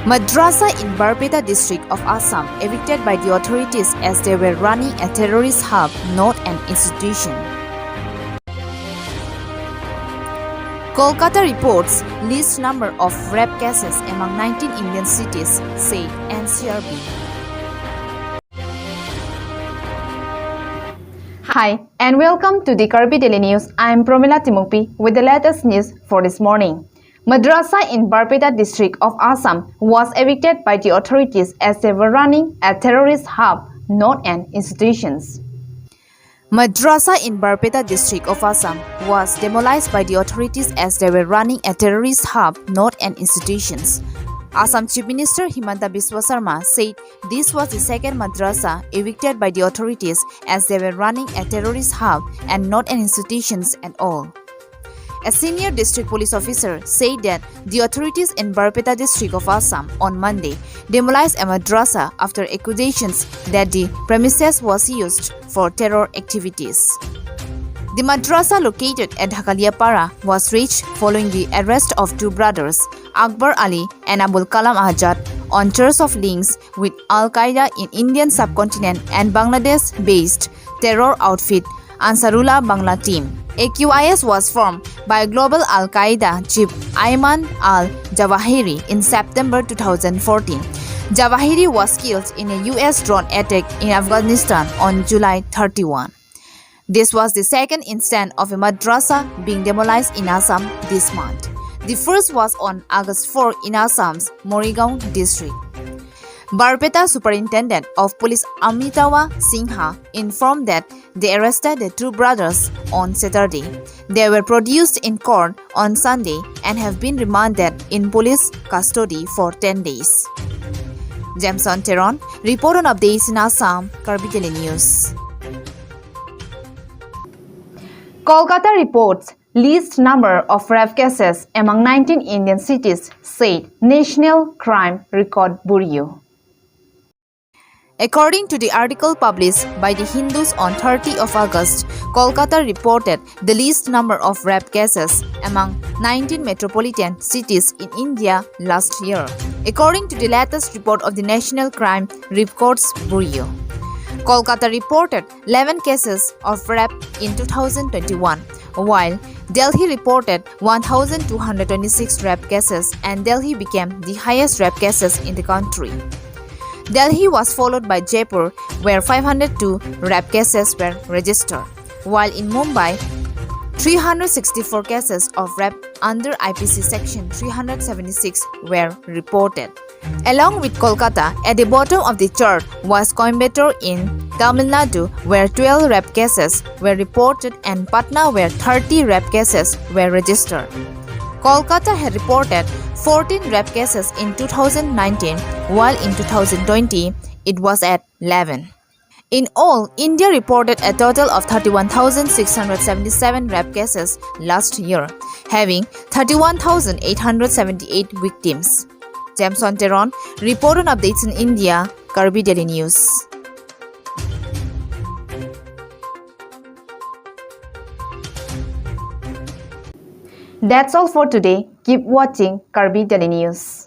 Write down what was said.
Madrasa in Barpeta district of Assam evicted by the authorities as they were running a terrorist hub, not an institution. Kolkata reports least number of rape cases among 19 Indian cities, said NCRB. Hi and welcome to the Kirby Daily News. I am Promila Timupi with the latest news for this morning. Madrasa in Barpeta district of Assam was evicted by the authorities as they were running a terrorist hub, not an institution. Madrasa in Barpeta district of Assam was demolished by the authorities as they were running a terrorist hub, not an institution. Assam Chief Minister Himanta Biswa Sarma said this was the second madrasa evicted by the authorities as they were running a terrorist hub and not an institution at all. A senior district police officer said that the authorities in Barpeta district of Assam on Monday demolished a madrasa after accusations that the premises was used for terror activities. The madrasa located at Dhakaliapara was reached following the arrest of two brothers, Akbar Ali and Abul Kalam Azad, on charge of links with Al-Qaeda in Indian subcontinent and Bangladesh-based terror outfit Ansarullah Bangla Team. AQIS was formed by global Al-Qaeda chief Ayman al-Zawahiri in September 2014. Zawahiri was killed in a US drone attack in Afghanistan on July 31. This was the second instance of a madrasa being demolished in Assam this month. The first was on August 4 in Assam's Morigaon district. Barpeta Superintendent of Police Amitawa Sinha informed that they arrested the two brothers on Saturday. They were produced in court on Sunday and have been remanded in police custody for 10 days. Jameson Teron, report on updates in Assam, Kirby Daily News. Kolkata reports least number of rape cases among 19 Indian cities, said National Crime Record Bureau. According to the article published by the Hindus on 30 of August, Kolkata reported the least number of rape cases among 19 metropolitan cities in India last year, according to the latest report of the National Crime Records Bureau. Kolkata reported 11 cases of rape in 2021, while Delhi reported 1,226 rape cases and Delhi became the highest rape cases in the country. Delhi was followed by Jaipur, where 502 rape cases were registered, while in Mumbai, 364 cases of rape under IPC Section 376 were reported. Along with Kolkata, at the bottom of the chart was Coimbatore in Tamil Nadu, where 12 rape cases were reported, and Patna, where 30 rape cases were registered. Kolkata had reported 14 rape cases in 2019, while in 2020 it was at 11. In all, India reported a total of 31,677 rape cases last year, having 31,878 victims. Jameson Teron, report on updates in India, Kirby Daily News. That's all for today. Keep watching Kirby Daily News.